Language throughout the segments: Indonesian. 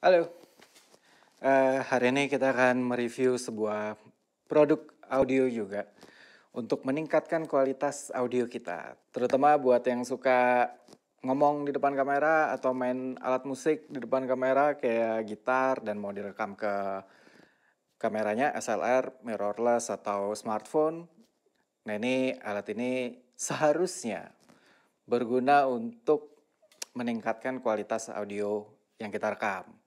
Halo, hari ini kita akan mereview sebuah produk audio juga untuk meningkatkan kualitas audio kita. Terutama buat yang suka ngomong di depan kamera atau main alat musik di depan kamera kayak gitar dan mau direkam ke kameranya SLR, mirrorless atau smartphone. Nah ini alat ini seharusnya berguna untuk meningkatkan kualitas audio yang kita rekam.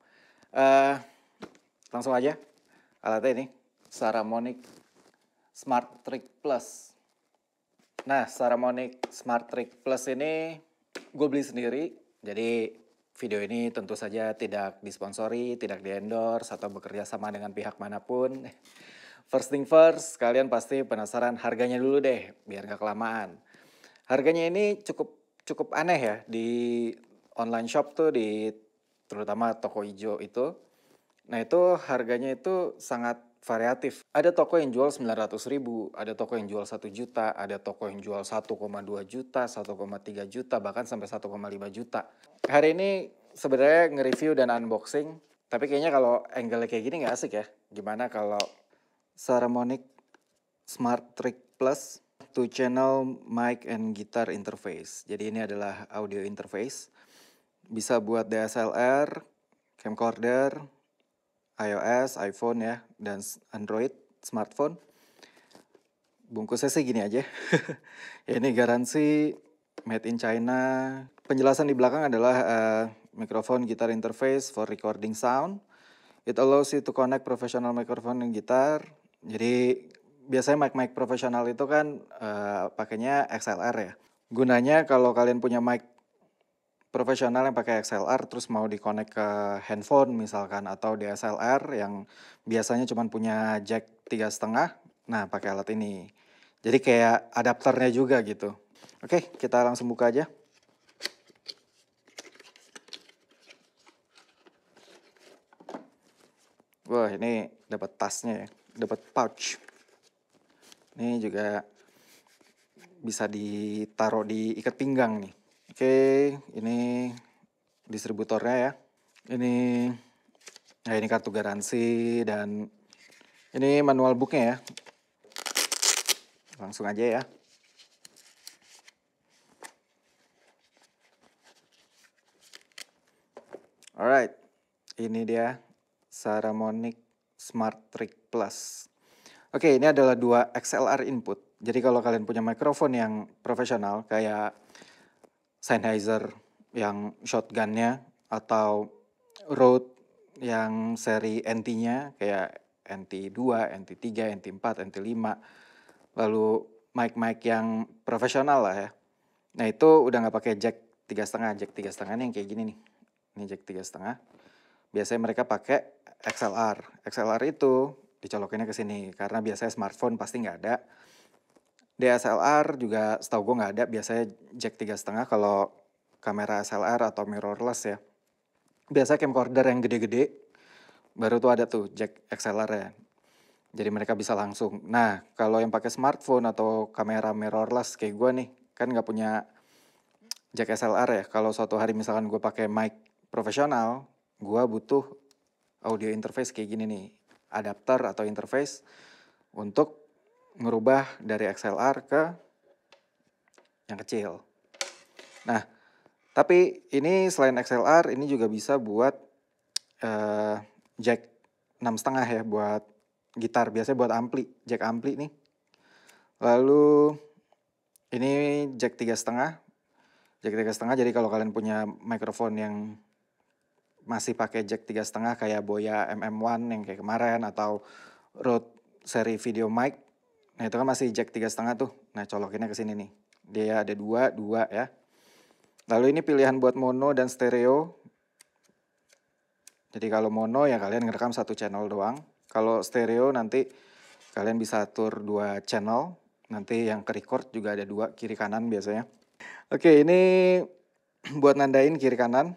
Langsung aja, alatnya ini Saramonic Smart Trick Plus. Nah, Saramonic Smart Trick Plus ini gue beli sendiri. Jadi video ini tentu saja tidak disponsori, tidak di-endorse atau bekerja sama dengan pihak manapun. First thing first, kalian pasti penasaran harganya dulu deh, biar gak kelamaan. Harganya ini cukup aneh ya di online shop tuh, di terutama toko hijau itu. Nah itu harganya itu sangat variatif. Ada toko yang jual 900.000, ada toko yang jual 1 juta, ada toko yang jual 1,2 juta, 1,3 juta, bahkan sampai 1,5 juta. Hari ini sebenarnya nge-review dan unboxing, tapi kayaknya kalau angle kayak gini nggak asik ya. Gimana kalau Saramonic Smart Trick Plus 2 channel mic and guitar interface. Jadi ini adalah audio interface. Bisa buat DSLR, camcorder, iOS, iPhone ya, dan Android smartphone. Bungkusnya sih gini aja. Ini garansi made in China. Penjelasan di belakang adalah microphone guitar interface for recording sound. It allows you to connect professional microphone and guitar. Jadi biasanya mic profesional itu kan pakainya XLR ya. Gunanya kalau kalian punya mic profesional yang pakai XLR terus mau di-connect ke handphone misalkan atau DSLR yang biasanya cuma punya jack 3,5, nah pakai alat ini. Jadi kayak adapternya juga gitu. Oke, kita langsung buka aja. Wah, ini dapat tasnya ya, dapat pouch. Ini juga bisa ditaruh di ikat pinggang nih. Oke, ini distributornya ya. Ini kartu garansi dan ini manual booknya ya. Langsung aja ya. Alright, ini dia Saramonic Smart Trick Plus. Oke, ini adalah 2 XLR input. Jadi kalau kalian punya mikrofon yang profesional kayak Sennheiser yang shotgunnya atau Rode yang seri NT-nya kayak NT2, NT3, NT4, NT5. Lalu mic yang profesional lah ya. Nah itu udah nggak pakai jack 3,5. Jack 3,5 ini yang kayak gini nih. Ini jack 3,5. Biasanya mereka pakai XLR. XLR itu dicolokinnya ke sini karena biasanya smartphone pasti nggak ada. DSLR juga setahu gue nggak ada. Biasanya jack 3,5 kalau kamera SLR atau mirrorless ya. Biasanya camcorder yang gede-gede baru tuh ada tuh jack XLR ya. Jadi mereka bisa langsung. Nah kalau yang pakai smartphone atau kamera mirrorless kayak gue nih kan nggak punya jack SLR ya. Kalau suatu hari misalkan gue pakai mic profesional, gue butuh audio interface kayak gini nih, adapter atau interface untuk ngerubah dari XLR ke yang kecil. Nah, tapi ini selain XLR, ini juga bisa buat jack 6,5 ya, buat gitar, biasanya buat ampli, jack ampli nih. Lalu ini jack 3,5, jack 3,5. Jadi kalau kalian punya mikrofon yang masih pakai jack 3,5 kayak Boya MM1 yang kayak kemarin atau Rode seri video mic, nah itu kan masih jack 3,5 tuh. Nah colokinnya ke sini nih. Dia ada dua ya. Lalu ini pilihan buat mono dan stereo. Jadi kalau mono ya kalian ngerekam 1 channel doang. Kalau stereo nanti kalian bisa atur 2 channel. Nanti yang ke record juga ada 2 kiri kanan biasanya. Oke, ini buat nandain kiri kanan.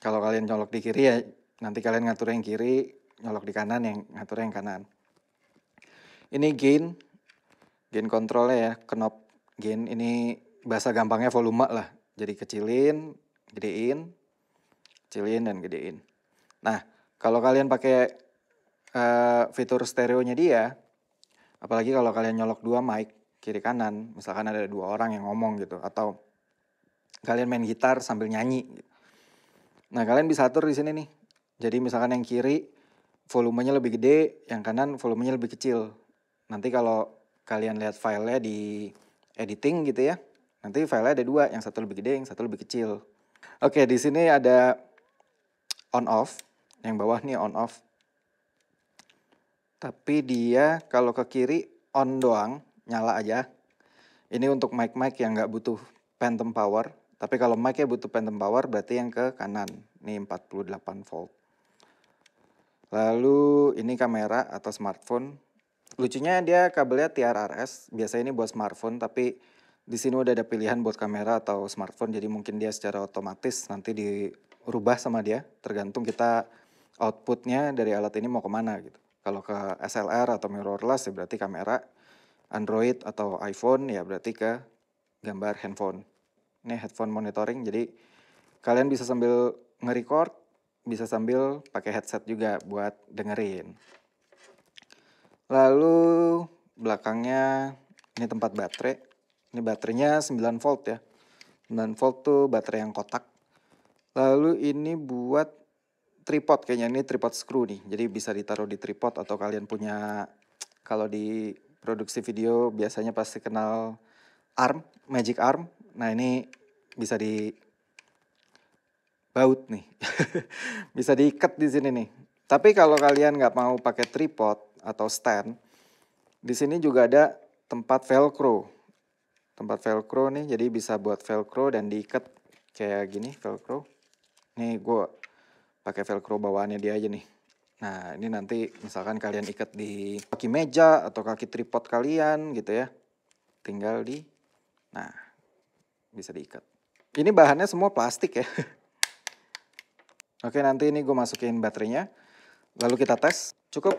Kalau kalian nyolok di kiri ya nanti kalian ngatur yang kiri, nyolok di kanan yang ngatur yang kanan. Ini gain controlnya ya, knob gain. Ini bahasa gampangnya volume lah. Jadi kecilin, gedein, kecilin dan gedein. Nah, Kalau kalian pakai fitur stereonya dia, apalagi kalau kalian nyolok dua mic kiri kanan, misalkan ada dua orang yang ngomong gitu, atau kalian main gitar sambil nyanyi. Nah, kalian bisa atur di sini nih. Jadi misalkan yang kiri volumenya lebih gede, yang kanan volumenya lebih kecil. Nanti kalau kalian lihat filenya di editing gitu ya, nanti filenya ada dua, yang satu lebih gede, yang satu lebih kecil. Oke, di sini ada on off, yang bawah nih on off. Tapi dia kalau ke kiri on doang, nyala aja. Ini untuk mic-mic yang nggak butuh phantom power. Tapi kalau mic-nya butuh phantom power berarti yang ke kanan. Ini 48 volt. Lalu ini kamera atau smartphone. Lucunya dia kabelnya TRRS. Biasanya ini buat smartphone, tapi di sini udah ada pilihan buat kamera atau smartphone. Jadi mungkin dia secara otomatis nanti dirubah sama dia. Tergantung kita outputnya dari alat ini mau kemana gitu. Kalau ke SLR atau mirrorless ya berarti kamera. Android atau iPhone ya berarti ke gambar handphone. Ini headphone monitoring, jadi kalian bisa sambil nge-record, bisa sambil pakai headset juga buat dengerin. Lalu belakangnya ini tempat baterai. Ini baterainya 9 volt ya. 9 volt tuh baterai yang kotak. Lalu ini buat tripod, kayaknya ini tripod screw nih. Jadi bisa ditaruh di tripod atau kalian punya, kalau di produksi video biasanya pasti kenal arm, magic arm. Nah, ini bisa dibaut nih. Bisa diikat di sini nih. Tapi kalau kalian nggak mau pakai tripod atau stand, di sini juga ada tempat velcro. Tempat velcro nih, jadi bisa buat velcro dan diikat kayak gini velcro. Nih gue pakai velcro bawaannya dia aja nih. Nah, ini nanti misalkan kalian ikat di kaki meja atau kaki tripod kalian gitu ya. Tinggal nah, bisa diikat. Ini bahannya semua plastik ya. Oke, nanti ini gue masukin baterainya. Lalu kita tes. Cukup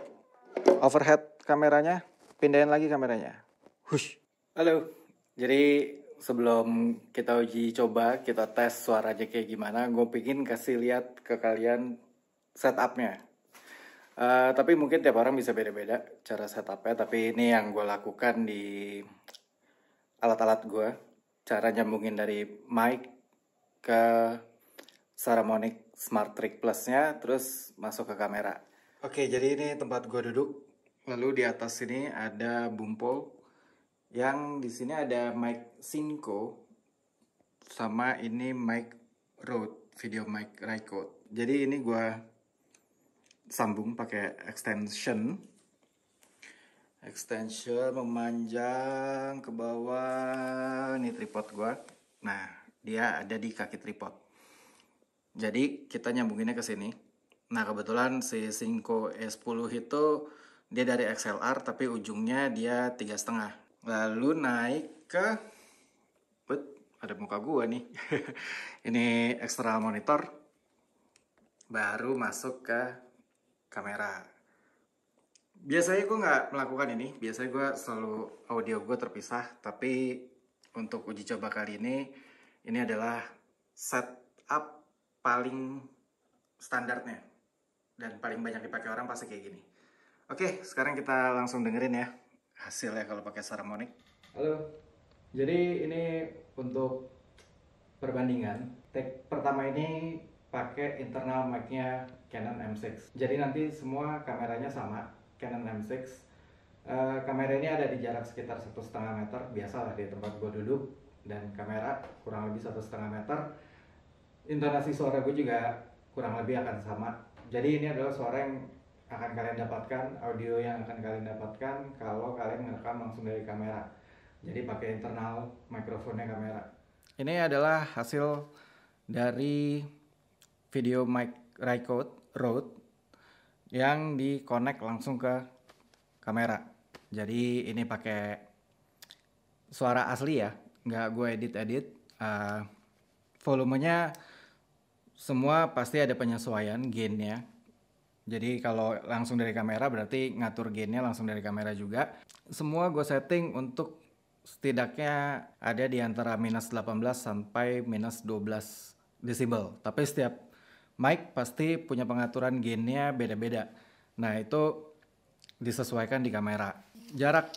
overhead kameranya. Pindahin lagi kameranya. Hush. Halo. Jadi sebelum kita uji coba, kita tes suaranya kayak gimana, gue pengen kasih lihat ke kalian setupnya. Tapi mungkin tiap orang bisa beda-beda cara setupnya. Tapi ini yang gue lakukan di alat-alat gue. Cara nyambungin dari mic ke Saramonic Smart Trick Plus-nya, terus masuk ke kamera. Oke, jadi ini tempat gue duduk. Lalu di atas sini ada bumpol. Yang di sini ada mic Synco. Sama ini mic Rode, video mic Rode. Jadi ini gue sambung pakai extension. Extension memanjang ke bawah. Ini tripod gue. Nah, dia ada di kaki tripod. Jadi kita nyambunginnya ke sini. Nah, kebetulan si Synco E10 itu dia dari XLR tapi ujungnya dia 3,5. Lalu naik ke ada muka gua nih. Ini external monitor. Baru masuk ke kamera. Biasanya gue nggak melakukan ini. Biasanya gue selalu audio gue terpisah. Tapi untuk uji coba kali ini adalah setup paling standarnya. Dan paling banyak dipakai orang pasti kayak gini. Oke, sekarang kita langsung dengerin ya hasilnya kalau pakai Saramonic. Halo, jadi ini untuk perbandingan. Take pertama ini pakai internal mic-nya Canon M6. Jadi nanti semua kameranya sama, Canon M6. Kamera ini ada di jarak sekitar 1,5 meter, biasalah di tempat gue duduk. Dan kamera kurang lebih 1,5 meter. Intonasi suara gue juga kurang lebih akan sama. Jadi ini adalah suara yang akan kalian dapatkan, audio yang akan kalian dapatkan kalau kalian merekam langsung dari kamera. Jadi pakai internal mikrofonnya kamera. Ini adalah hasil dari video mic Rode yang di-connect langsung ke kamera. Jadi ini pakai suara asli ya, nggak gue edit-edit. Volumenya semua pasti ada penyesuaian gainnya. Jadi kalau langsung dari kamera berarti ngatur gainnya langsung dari kamera juga. Semua gue setting untuk setidaknya ada di antara minus 18 sampai minus 12 decibel. Tapi setiap mic pasti punya pengaturan gainnya beda-beda. Nah itu disesuaikan di kamera. Jarak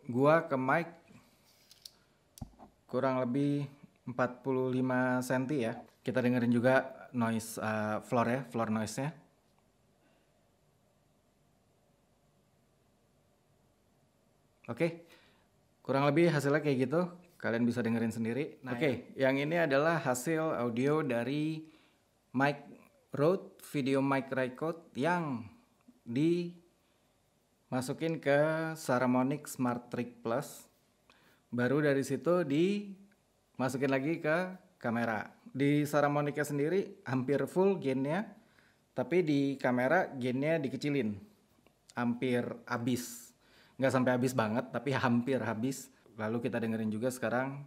gua ke mic kurang lebih 45 cm ya. Kita dengerin juga noise floor noise-nya. Oke, kurang lebih hasilnya kayak gitu. Kalian bisa dengerin sendiri. Nah, Oke, yang ini adalah hasil audio dari mic Rode Video Mic Record yang dimasukin ke Saramonic Smart Trick Plus. Baru dari situ dimasukin lagi ke kamera. Di Saramonicnya sendiri hampir full gainnya, tapi di kamera gainnya dikecilin, hampir habis. Nggak sampai habis banget, tapi hampir habis. Lalu kita dengerin juga sekarang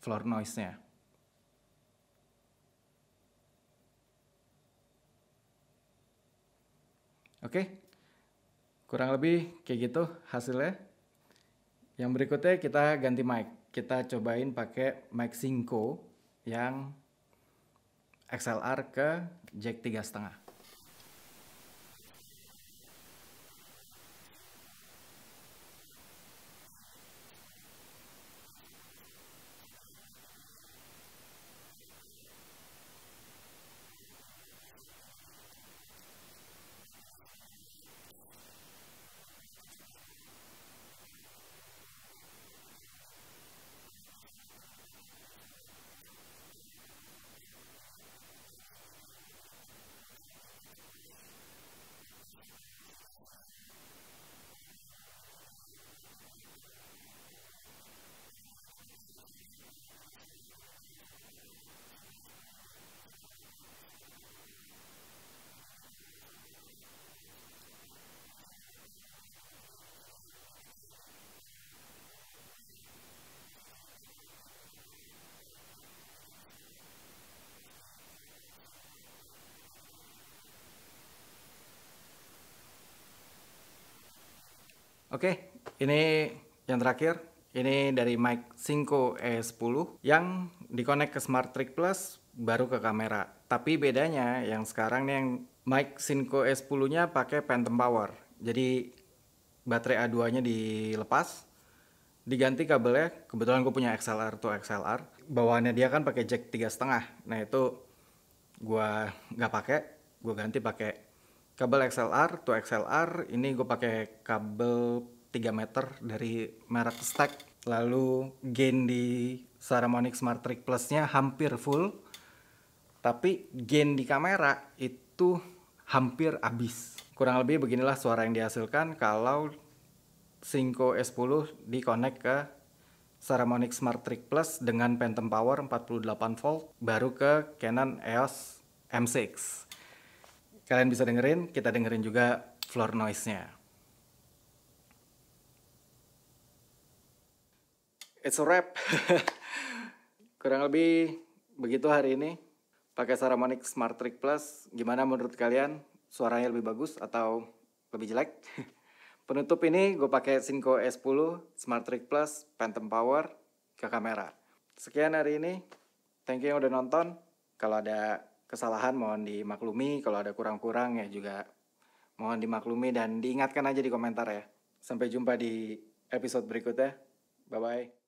floor noise-nya. Oke, kurang lebih kayak gitu hasilnya. Yang berikutnya kita ganti mic. Kita cobain pakai mic Synco yang XLR ke jack 3,5. Oke, ini yang terakhir. Ini dari mic Synco E10 yang dikonek ke Smart Trick Plus baru ke kamera. Tapi bedanya yang sekarang nih yang mic Synco E10-nya pakai Phantom Power. Jadi baterai A2-nya dilepas, diganti kabelnya. Kebetulan gue punya XLR to XLR. Bawaannya dia kan pakai jack 3,5. Nah itu gue nggak pakai, gue ganti pakai kabel XLR to XLR. Ini gue pakai kabel 3 meter dari merek Stack. Lalu gain di Saramonic Smart Trick Plus-nya hampir full, tapi gain di kamera itu hampir habis. Kurang lebih beginilah suara yang dihasilkan kalau Synco S10 di-connect ke Saramonic Smart Trick Plus dengan Phantom Power 48 volt baru ke Canon EOS M6. Kalian bisa dengerin, kita dengerin juga floor noise-nya. It's a wrap. Kurang lebih begitu hari ini. Pakai Saramonic Smart Trick Plus, gimana menurut kalian? Suaranya lebih bagus atau lebih jelek? Penutup ini gue pakai Synco S10 Smart Trick Plus Phantom Power ke kamera. Sekian hari ini. Thank you yang udah nonton. Kalau ada kesalahan mohon dimaklumi. Kalau ada kurang-kurang ya juga mohon dimaklumi dan diingatkan aja di komentar ya. Sampai jumpa di episode berikutnya. Bye-bye.